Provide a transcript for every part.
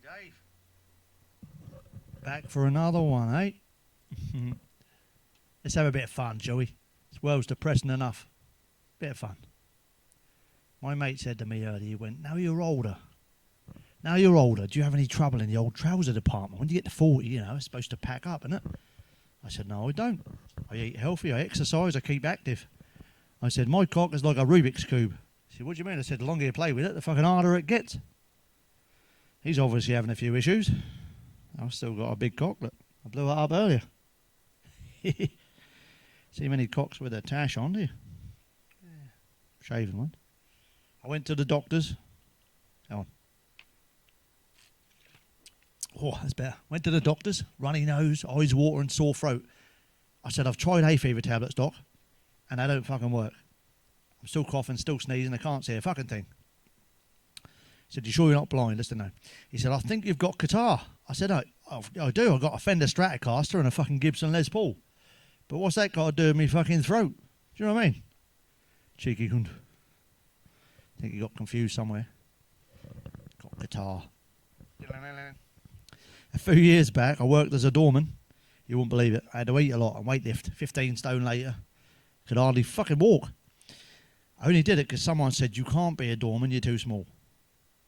Dave. Back for another one, eh? Let's have a bit of fun, shall we? This world's depressing enough. Bit of fun. My mate said to me earlier, he went, now you're older, do you have any trouble in the old trouser department? When you get to 40, you know, it's supposed to pack up, isn't it? I said, no, I don't. I eat healthy, I exercise, I keep active. I said, my cock is like a Rubik's Cube. He said, what do you mean? I said, the longer you play with it, the fucking harder it gets. He's obviously having a few issues. I've still got a big cock. Look, I blew it up earlier. See many cocks with a tash on, do you? Yeah. Shaven one. I went to the doctors. Hang on. Oh, that's better. Went to the doctors. Runny nose, eyes watering, sore throat. I said, I've tried hay fever tablets, doc, and they don't fucking work. I'm still coughing, still sneezing. I can't see a fucking thing. He said, you sure you're not blind? Listen, no. He said, I think you've got catarrh. I said, I do. I've got a Fender Stratocaster and a fucking Gibson Les Paul. But what's that got to do with me fucking throat? Do you know what I mean? Cheeky cunt. I think he got confused somewhere. Got catarrh. A few years back, I worked as a doorman. You wouldn't believe it. I had to eat a lot and weightlift. 15 stone later. Could hardly fucking walk. I only did it because someone said, you can't be a doorman, you're too small.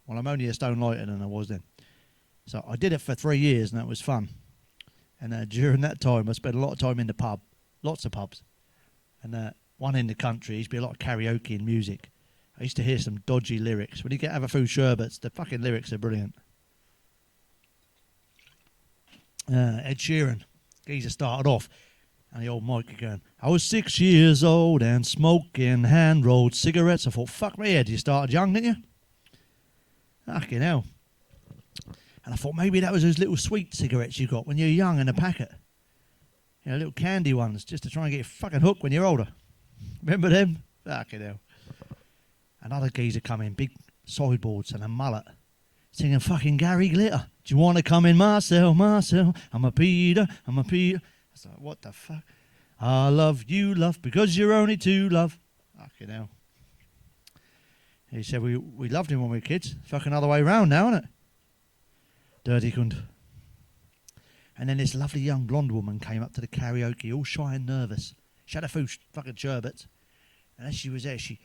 Well, I'm only a stone lighter than I was then. So I did it for 3 years, and that was fun. And during that time, I spent a lot of time in the pub. Lots of pubs. And one in the country, used to be a lot of karaoke and music. I used to hear some dodgy lyrics. When you get have a few sherbets, the fucking lyrics are brilliant. Ed Sheeran. Geezer started off. And the old mic going, I was 6 years old and smoking hand-rolled cigarettes. I thought, fuck me, Ed, you started young, didn't you? Fucking hell. And I thought maybe that was those little sweet cigarettes you got when you're young in a packet. You know, little candy ones, just to try and get your fucking hook when you're older. Remember them? Fucking hell. Another geezer come in, big sideboards and a mullet, singing fucking Gary Glitter. Do you want to come in, Marcel, Marcel? I'm a Peter. I was like, what the fuck? I love you, love, because you're only two, love. Fucking hell. He said we loved him when we were kids. Fucking other way round now, isn't it? Dirty cunt. And then this lovely young blonde woman came up to the karaoke, all shy and nervous. She had a few fucking sherbets. And as she was there, she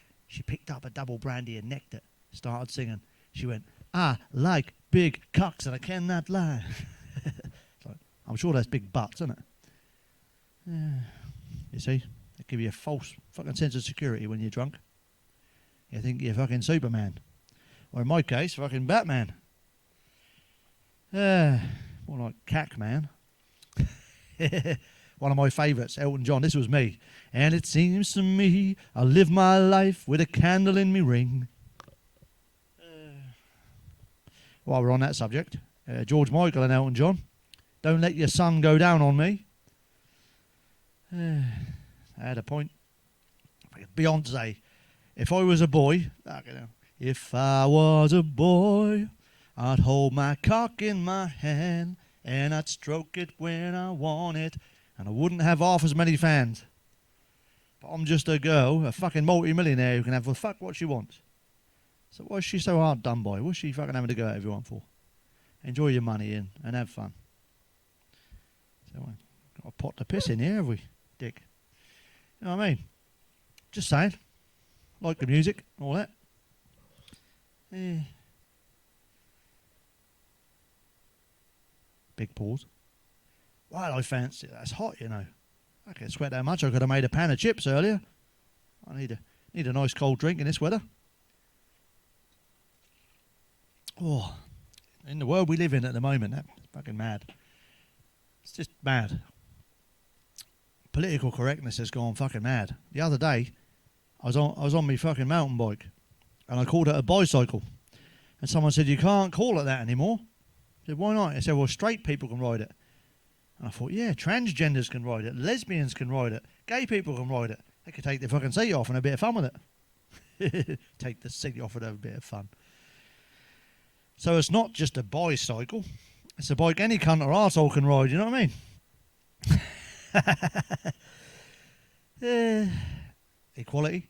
picked up a double brandy and necked it. Started singing. She went, I like big cocks and I cannot lie. Like, I'm sure that's big butts, isn't it? Yeah. You see? They give you a false fucking sense of security when you're drunk. You think you're fucking Superman. Or in my case, fucking Batman. More like Cack Man. One of my favourites, Elton John. This was me. And it seems to me I live my life with a candle in me ring. While we're on that subject, George Michael and Elton John. Don't let your sun go down on me. I had a point. Beyonce. If I was a boy, if I was a boy, I'd hold my cock in my hand and I'd stroke it when I want it, and I wouldn't have half as many fans. But I'm just a girl, a fucking multi-millionaire who can have the fuck what she wants. So why is she so hard done by? What's she fucking having to go at everyone for? Enjoy your money in and have fun. So got a pot to piss in here, have we, Dick? You know what I mean? Just saying. Like the music, all that. Big pause. Well, I fancy it. That's hot, you know. I can't sweat that much. I could have made a pan of chips earlier. I need a nice cold drink in this weather. Oh, in the world we live in at the moment, that's fucking mad. It's just mad. Political correctness has gone fucking mad. The other day, I was on my fucking mountain bike, and I called it a bicycle. And someone said, you can't call it that anymore. I said, why not? I said, well, straight people can ride it. And I thought, yeah, transgenders can ride it, lesbians can ride it, gay people can ride it. They could take their fucking seat off and have a bit of fun with it. Take the seat off and have a bit of fun. So it's not just a bicycle. It's a bike any cunt or arsehole can ride, you know what I mean? Equality.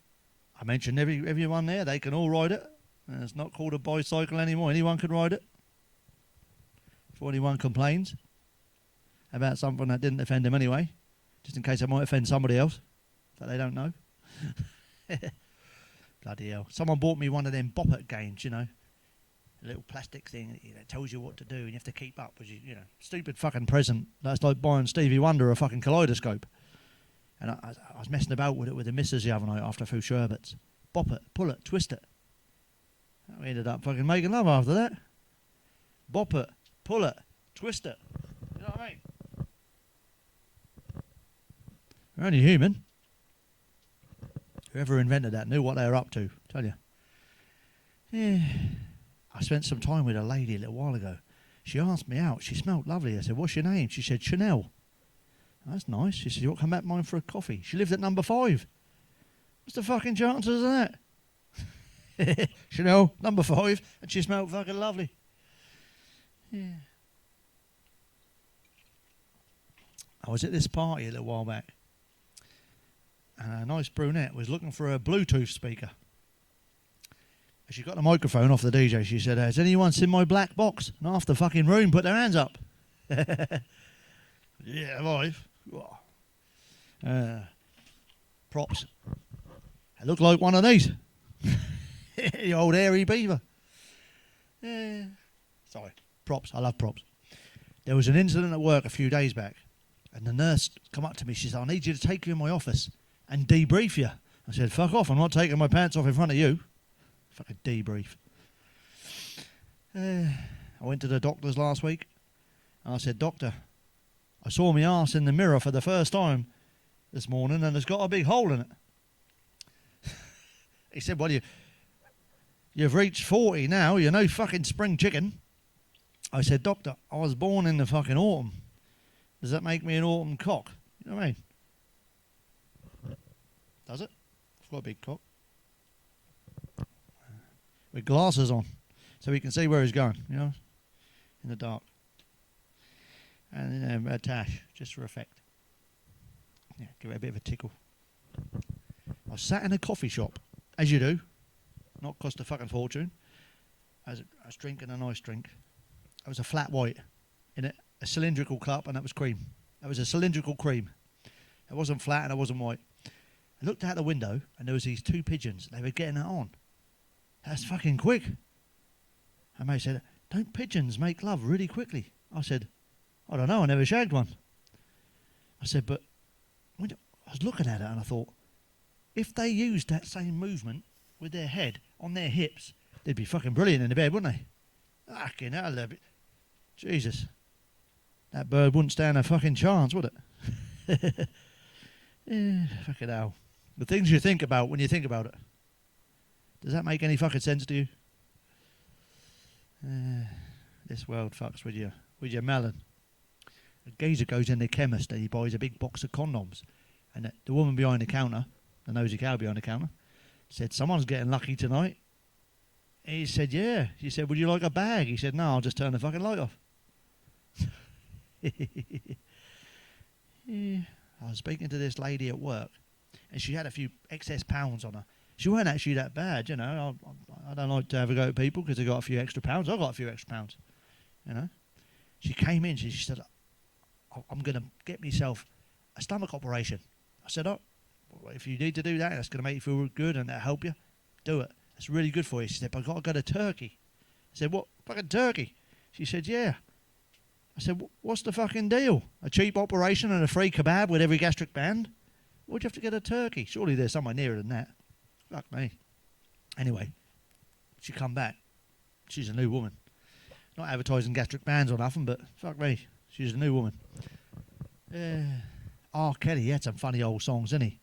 I mentioned everyone there, they can all ride it. And it's not called a bicycle anymore. Anyone can ride it. before anyone complains about something that didn't offend him anyway, just in case it might offend somebody else that they don't know. Bloody hell. Someone bought me one of them Bop-It games, you know, a little plastic thing that tells you what to do and you have to keep up with you know, stupid fucking present. That's like buying Stevie Wonder a fucking kaleidoscope. And I was messing about with it with the missus the other night after a few sherberts. Bop it, pull it, twist it. We ended up fucking making love after that. Bop it, pull it, twist it. You know what I mean? We're only human. Whoever invented that knew what they were up to, tell you. Yeah. I spent some time with a lady a little while ago. She asked me out. She smelled lovely. I said, what's your name? She said, Chanel. That's nice. She said, you want to come back mine for a coffee? She lived at number 5. What's the fucking chances of that? Chanel, number 5, and she smelled fucking lovely. Yeah. I was at this party a little while back, and a nice brunette was looking for a Bluetooth speaker. And she got the microphone off the DJ. She said, has anyone seen my black box? And half the fucking room put their hands up. Yeah, live. Props. I look like one of these. The old hairy beaver. Sorry. Props. I love props. There was an incident at work a few days back, and the nurse come up to me. She said, I need you to take you in my office and debrief you. I said, fuck off. I'm not taking my pants off in front of you. Fucking debrief. I went to the doctor's last week, and I said, Doctor, I saw my arse in the mirror for the first time this morning, and it's got a big hole in it. He said, well, you've reached 40 now. You're no fucking spring chicken. I said, Doctor, I was born in the fucking autumn. Does that make me an autumn cock? You know what I mean? Does it? I've got a big cock. With glasses on, so he can see where he's going, you know, in the dark. And then a tash, just for effect. Yeah, give it a bit of a tickle. I sat in a coffee shop, as you do, not cost a fucking fortune. I was drinking a nice drink. It was a flat white in it, a cylindrical cup, and that was cream. That was a cylindrical cream. It wasn't flat and it wasn't white. I looked out the window, and there was these 2 pigeons. They were getting it on. That's fucking quick. And mate said, don't pigeons make love really quickly? I said, I don't know, I never shagged one. I said, but when I was looking at it and I thought, if they used that same movement with their head on their hips, they'd be fucking brilliant in the bed, wouldn't they? Fucking hell, Jesus. That bird wouldn't stand a fucking chance, would it? Fucking hell. The things you think about when you think about it. Does that make any fucking sense to you? This world fucks with your melon. A geezer goes in the chemist and he buys a big box of condoms. And the woman behind the counter, the nosy cow behind the counter, said, someone's getting lucky tonight. He said, yeah. She said, would you like a bag? He said, no, I'll just turn the fucking light off. Yeah. I was speaking to this lady at work, and she had a few excess pounds on her. She weren't actually that bad, you know. I don't like to have a go at people because they got a few extra pounds. I got a few extra pounds, you know. She came in. She said, I'm going to get myself a stomach operation. I said, oh, well, if you need to do that, that's going to make you feel good and that'll help you. Do it. It's really good for you. She said, but I've got to go to Turkey. I said, what? Fucking Turkey? She said, yeah. I said, what's the fucking deal? A cheap operation and a free kebab with every gastric band? Why'd you have to go to Turkey? Surely there's somewhere nearer than that. Fuck me. Anyway, she come back. She's a new woman. Not advertising gastric bands or nothing, but fuck me. She's a new woman. R. Kelly, he had some funny old songs, didn't he?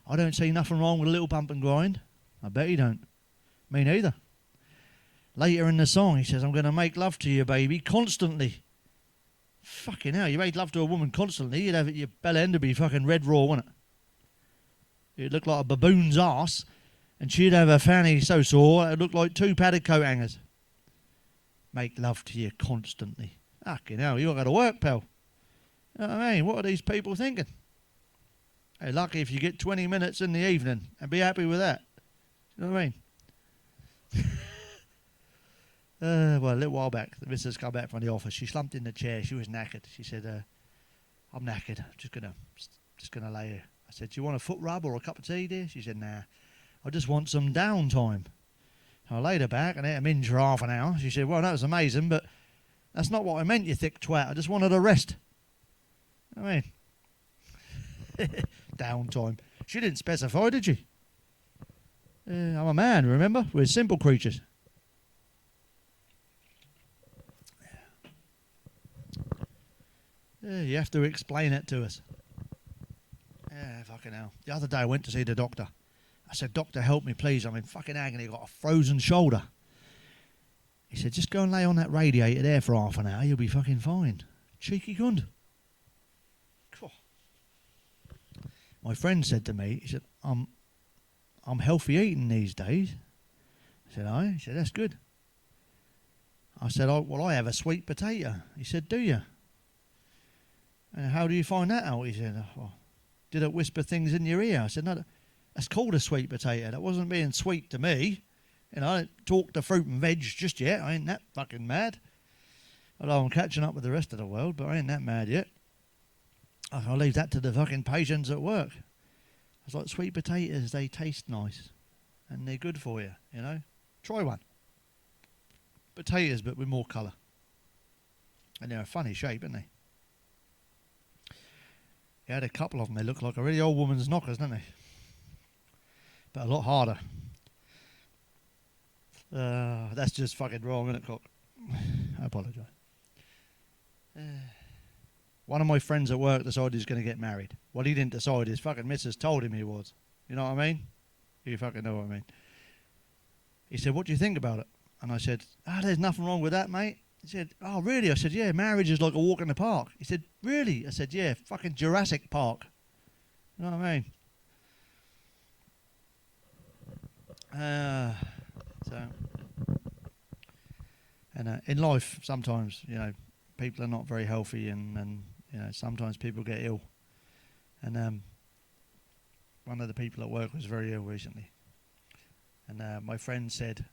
I don't see nothing wrong with a little bump and grind. I bet you don't. Me neither. Later in the song, he says, I'm going to make love to you, baby, constantly. Fucking hell, you made love to a woman constantly, you'd have your bell end to be fucking red raw, wouldn't it? It'd look like a baboon's arse, and she'd have a fanny so sore it'd look like 2 padded coat hangers. Make love to you constantly. Fucking hell, you got to go to work, pal. You know what I mean? What are these people thinking? Hey, lucky if you get 20 minutes in the evening and be happy with that. You know what I mean? Well, a little while back, the missus come back from the office. She slumped in the chair. She was knackered. She said, "I'm knackered. I'm just gonna lay here." I said, "Do you want a foot rub or a cup of tea, dear?" She said, "Nah, I just want some downtime." I laid her back and ate a minge for half an hour. She said, "Well, that was amazing, but that's not what I meant, you thick twat. I just wanted a rest." I mean, downtime. She didn't specify, did she? I'm a man, remember? We're simple creatures. You have to explain it to us. Yeah, fucking hell. The other day I went to see the doctor. I said, "Doctor, help me, please. I'm in fucking agony. I've got a frozen shoulder." He said, "Just go and lay on that radiator there for half an hour. You'll be fucking fine." Cheeky cunt. Cool. My friend said to me, he said, I'm healthy eating these days." I said, "Oh?" He said, "That's good." I said, "Well, I have a sweet potato." He said, "Do you? And how do you find that out?" He said, "Well, did it whisper things in your ear?" I said, "No, that's called a sweet potato. That wasn't being sweet to me. You know, I don't talk to fruit and veg just yet. I ain't that fucking mad. Although I'm catching up with the rest of the world, but I ain't that mad yet. I'll leave that to the fucking patients at work." I was like, "Sweet potatoes, they taste nice. And they're good for you, you know. Try one. Potatoes, but with more colour. And they're a funny shape, aren't they? You had a couple of them. They look like a really old woman's knockers, don't they? But a lot harder. That's just fucking wrong, isn't it, cock? I apologise. One of my friends at work decided he's going to get married. Well, he didn't decide. His fucking missus told him he was. You know what I mean? You fucking know what I mean. He said, "What do you think about it?" And I said, "There's nothing wrong with that, mate." He said, "Oh, really?" I said, "Yeah, marriage is like a walk in the park." He said, "Really?" I said, "Yeah, fucking Jurassic Park." You know what I mean? In life, sometimes, you know, people are not very healthy and you know, sometimes people get ill. And one of the people at work was very ill recently. And my friend said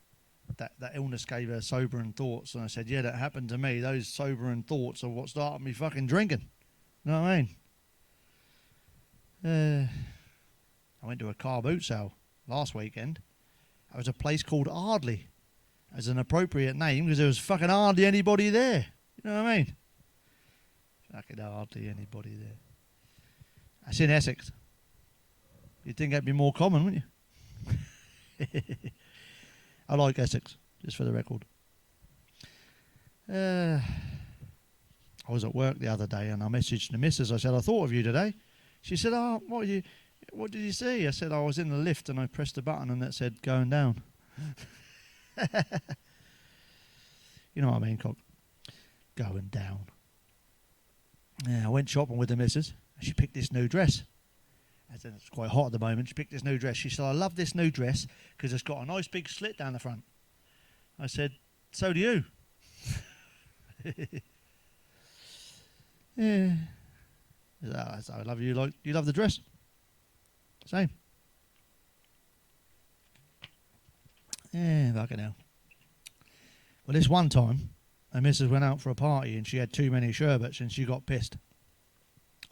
that illness gave her sobering thoughts. And I said, "Yeah, that happened to me. Those sobering thoughts are what started me fucking drinking." You know what I mean? I went to a car boot sale last weekend. It was a place called Ardley. It was an appropriate name because there was fucking hardly anybody there. You know what I mean? Fucking hardly anybody there. That's in Essex. You'd think that'd be more common, wouldn't you? I like Essex, just for the record. I was at work the other day and I messaged the missus. I said, "I thought of you today." She said, "Oh, what did you see?" I said, "I was in the lift and I pressed a button and it said going down." You know what I mean, cock? Going down. Yeah, I went shopping with the missus and she picked this new dress. I said, "It's quite hot at the moment." She picked this new dress. She said, "I love this new dress because it's got a nice big slit down the front." I said, "So do you." Yeah. I love you. Like you love the dress. Same. Yeah, fucking hell. Well, this one time, my missus went out for a party and she had too many sherberts and she got pissed.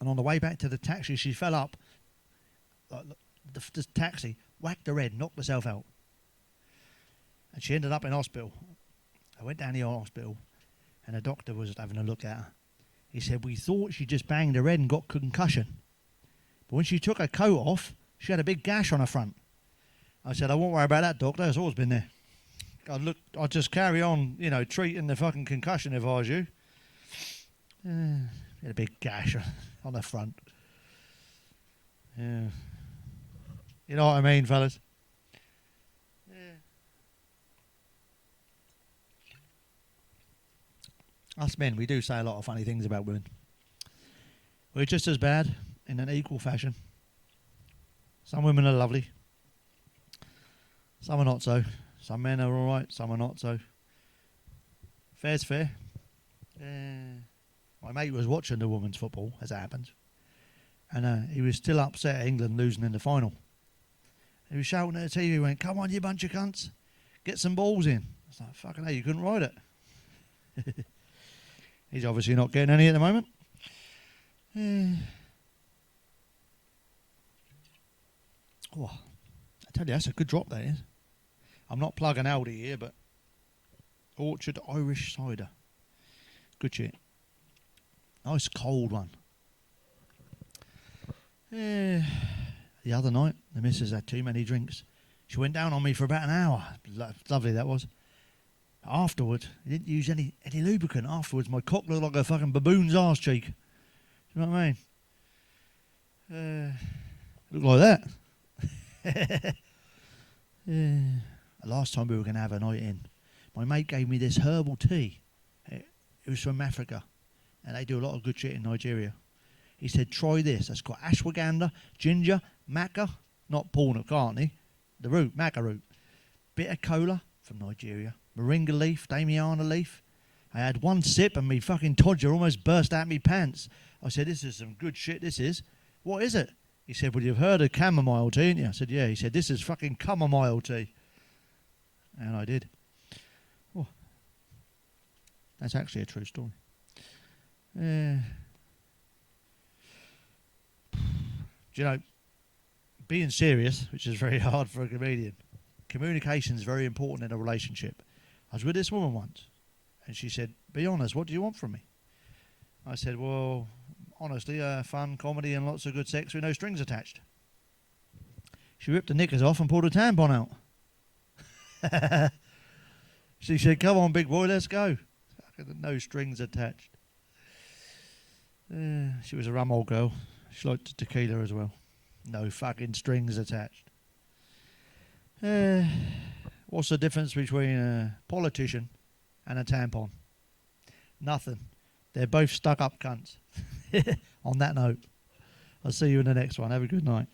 And on the way back to the taxi, she fell up. The taxi whacked her head, knocked herself out. And she ended up in hospital. I went down to the hospital and the doctor was having a look at her. He said, "We thought she just banged her head and got concussion. But when she took her coat off, she had a big gash on her front." I said, "I won't worry about that, doctor. It's always been there. I'd just carry on, you know, treating the fucking concussion if I was you." Had a big gash on the front. Yeah. You know what I mean, fellas? Yeah. Us men, we do say a lot of funny things about women. We're just as bad in an equal fashion. Some women are lovely. Some are not so. Some men are alright, some are not so. Fair's fair. My mate was watching the women's football, as it happens. And he was still upset at England losing in the final. He was shouting at the TV, he went, "Come on, you bunch of cunts. Get some balls in." I was like, fucking hell, you couldn't ride it. He's obviously not getting any at the moment. Oh, I tell you, that's a good drop, that is. I'm not plugging Aldi here, but Orchard Irish cider. Good shit. Nice cold one. The other night, the missus had too many drinks. She went down on me for about an hour. Lovely that was. Afterwards, I didn't use any lubricant. Afterwards, my cock looked like a fucking baboon's arse cheek. Do you know what I mean? Looked like that. Last time we were going to have a night in, my mate gave me this herbal tea. It was from Africa, and they do a lot of good shit in Nigeria. He said, try this. That's got ashwagandha, ginger, maca, not Paul McCartney, the root, maca root, bitter cola from Nigeria, moringa leaf, damiana leaf. I had one sip and me fucking todger almost burst out me pants. I said, this is some good shit, this is. What is it? He said, well, you've heard of chamomile tea, haven't you? I said, yeah. He said, this is fucking chamomile tea. And I did. Oh, that's actually a true story. Do you know, being serious, which is very hard for a comedian, communication is very important in a relationship. I was with this woman once, and she said, be honest, what do you want from me? I said, well, honestly, fun, comedy, and lots of good sex with no strings attached. She ripped the knickers off and pulled a tampon out. She said, come on, big boy, let's go. No strings attached. She was a rum old girl. She liked tequila as well. No fucking strings attached. What's the difference between a politician and a tampon? Nothing. They're both stuck up cunts. On that note, I'll see you in the next one. Have a good night.